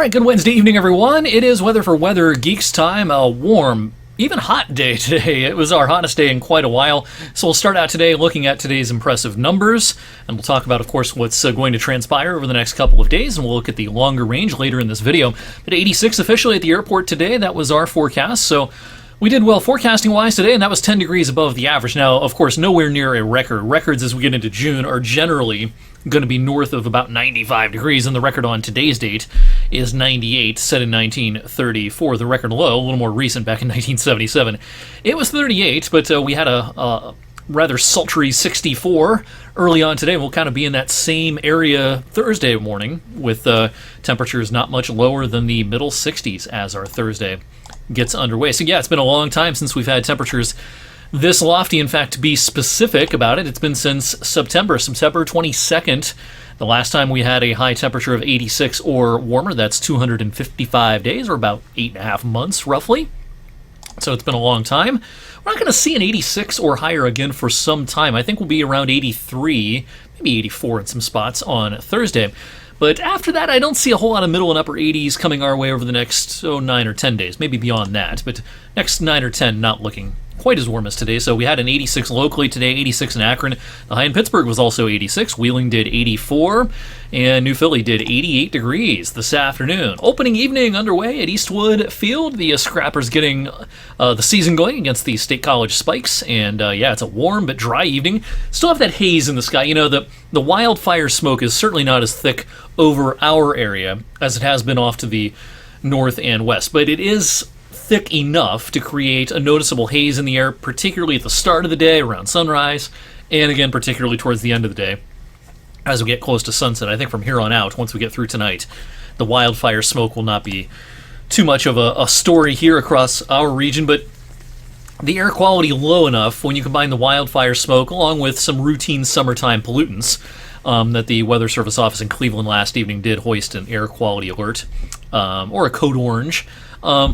right, good Wednesday evening, everyone. It is Weather for Weather Geeks time. A warm, even hot day today. It was our hottest day in quite a while. So we'll start out today looking at today's impressive numbers. And we'll talk about, of course, what's going to transpire over the next couple of days. And we'll look at the longer range later in this video. But 86 officially at the airport today. That was our forecast. So we did well forecasting-wise today, and that was 10 degrees above the average. Now, of course, nowhere near a record. Records as we get into June are generally going to be north of about 95 degrees, and the record on today's date is 98, set in 1934. The record low, a little more recent, back in 1977. It was 38, but we had a rather sultry 64 early on today. We'll kind of be in that same area Thursday morning, with temperatures not much lower than the middle 60s as our Thursday gets underway. So yeah, it's been a long time since we've had temperatures this lofty. In fact, to be specific about it, it's been since September 22nd. The last time we had a high temperature of 86 or warmer. That's 255 days, or about 8.5 months, roughly. So it's been a long time. We're not going to see an 86 or higher again for some time. I think we'll be around 83, maybe 84 in some spots on Thursday. But after that, I don't see a whole lot of middle and upper 80s coming our way over the next 9 or 10 days, maybe beyond that. But next 9 or 10, not looking quite as warm as today. So we had an 86 locally today, 86 in Akron. The high in Pittsburgh was also 86. Wheeling did 84, and New Philly did 88 degrees this afternoon. Opening evening underway at Eastwood Field. The Scrappers getting the season going against the State College Spikes. And yeah, it's a warm but dry evening. Still have that haze in the sky. You know, the wildfire smoke is certainly not as thick over our area as it has been off to the north and west, but it is thick enough to create a noticeable haze in the air, particularly at the start of the day, around sunrise, and again, particularly towards the end of the day, as we get close to sunset. I think from here on out, once we get through tonight, the wildfire smoke will not be too much of a story here across our region, but the air quality low enough when you combine the wildfire smoke along with some routine summertime pollutants that the Weather Service office in Cleveland last evening did hoist an air quality alert, or a code orange,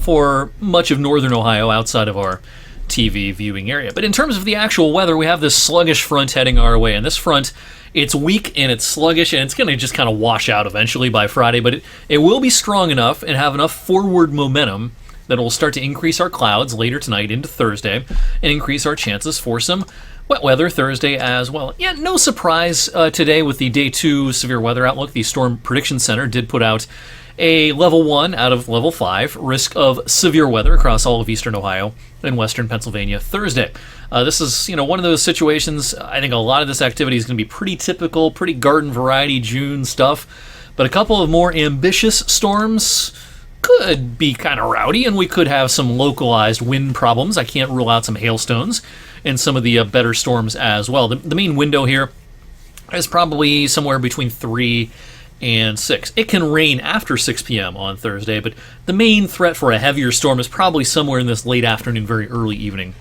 for much of northern Ohio outside of our TV viewing area. But in terms of the actual weather, we have this sluggish front heading our way, and this front, it's weak and it's sluggish, and it's going to just kind of wash out eventually by Friday, but it will be strong enough and have enough forward momentum that it will start to increase our clouds later tonight into Thursday and increase our chances for some wet weather Thursday as well. Yeah, no surprise today with the Day 2 severe weather outlook. The Storm Prediction Center did put out a level 1 out of level 5 risk of severe weather across all of eastern Ohio and western Pennsylvania Thursday. This is, one of those situations. I think a lot of this activity is going to be pretty typical, pretty garden variety June stuff, but a couple of more ambitious storms could be kind of rowdy, and we could have some localized wind problems. I can't rule out some hailstones and some of the better storms as well. The main window here is probably somewhere between 3 and 6. It can rain after 6 p.m. on Thursday, but the main threat for a heavier storm is probably somewhere in this late afternoon, very early evening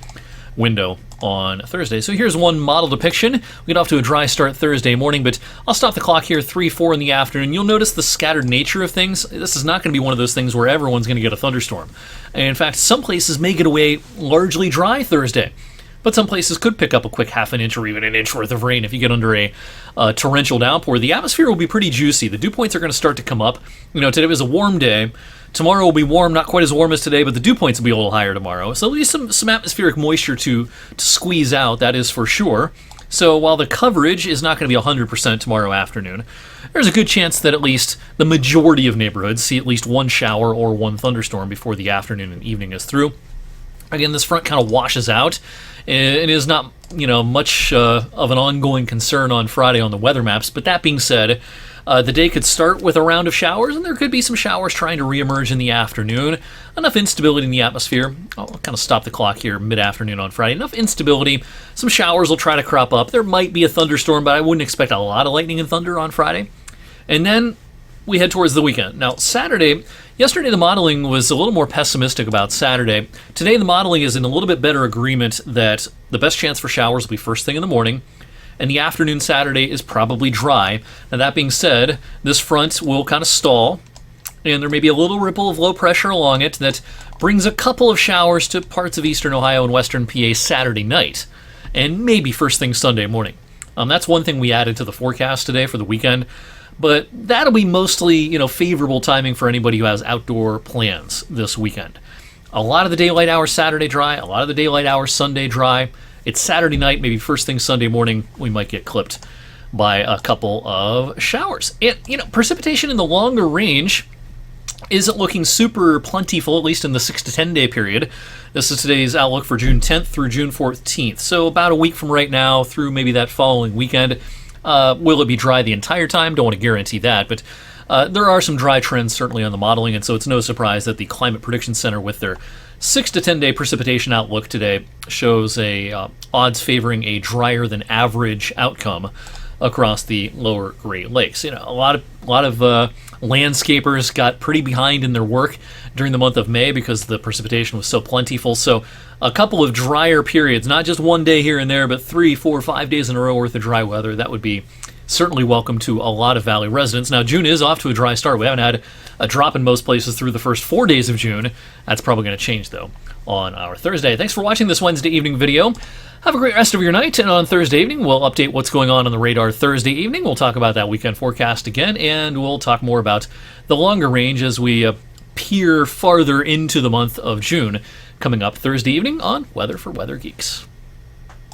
window on Thursday. So here's one model depiction. We get off to a dry start Thursday morning, but I'll stop the clock here 3, 4 in the afternoon. You'll notice the scattered nature of things. This is not going to be one of those things where everyone's going to get a thunderstorm. And in fact, some places may get away largely dry Thursday, but some places could pick up a quick half an inch or even an inch worth of rain if you get under a torrential downpour. The atmosphere will be pretty juicy. The dew points are going to start to come up. Today was a warm day. Tomorrow will be warm, not quite as warm as today, but the dew points will be a little higher tomorrow. So there'll be some atmospheric moisture to squeeze out, that is for sure. So while the coverage is not going to be 100% tomorrow afternoon, there's a good chance that at least the majority of neighborhoods see at least one shower or one thunderstorm before the afternoon and evening is through. Again, this front kind of washes out and is not, much of an ongoing concern on Friday on the weather maps. But that being said, the day could start with a round of showers, and there could be some showers trying to reemerge in the afternoon. Enough instability in the atmosphere. I'll kind of stop the clock here mid-afternoon on Friday. Enough instability. Some showers will try to crop up. There might be a thunderstorm, but I wouldn't expect a lot of lightning and thunder on Friday. And then we head towards the weekend. Now, yesterday the modeling was a little more pessimistic about Saturday. Today the modeling is in a little bit better agreement that the best chance for showers will be first thing in the morning, and the afternoon Saturday is probably dry. Now, that being said, this front will kind of stall, and there may be a little ripple of low pressure along it that brings a couple of showers to parts of eastern Ohio and western PA Saturday night, and maybe first thing Sunday morning. That's one thing we added to the forecast today for the weekend. But that'll be mostly, favorable timing for anybody who has outdoor plans this weekend. A lot of the daylight hours Saturday dry, a lot of the daylight hours Sunday dry. It's Saturday night, maybe first thing Sunday morning, we might get clipped by a couple of showers. And, precipitation in the longer range isn't looking super plentiful, at least in the 6 to 10 day period. This is today's outlook for June 10th through June 14th. So about a week from right now through maybe that following weekend. Will it be dry the entire time? Don't want to guarantee that, but there are some dry trends certainly on the modeling, and so it's no surprise that the Climate Prediction Center with their 6 to 10 day precipitation outlook today shows odds favoring a drier than average outcome across the lower Great Lakes. A lot of landscapers got pretty behind in their work during the month of May because the precipitation was so plentiful. So a couple of drier periods, not just one day here and there, but 3, 4, 5 days in a row worth of dry weather, that would be certainly welcome to a lot of Valley residents. Now, June is off to a dry start. We haven't had a drop in most places through the first 4 days of June. That's probably going to change, though, on our Thursday. Thanks for watching this Wednesday evening video. Have a great rest of your night, and on Thursday evening, we'll update what's going on the radar Thursday evening. We'll talk about that weekend forecast again, and we'll talk more about the longer range as we peer farther into the month of June coming up Thursday evening on Weather for Weather Geeks.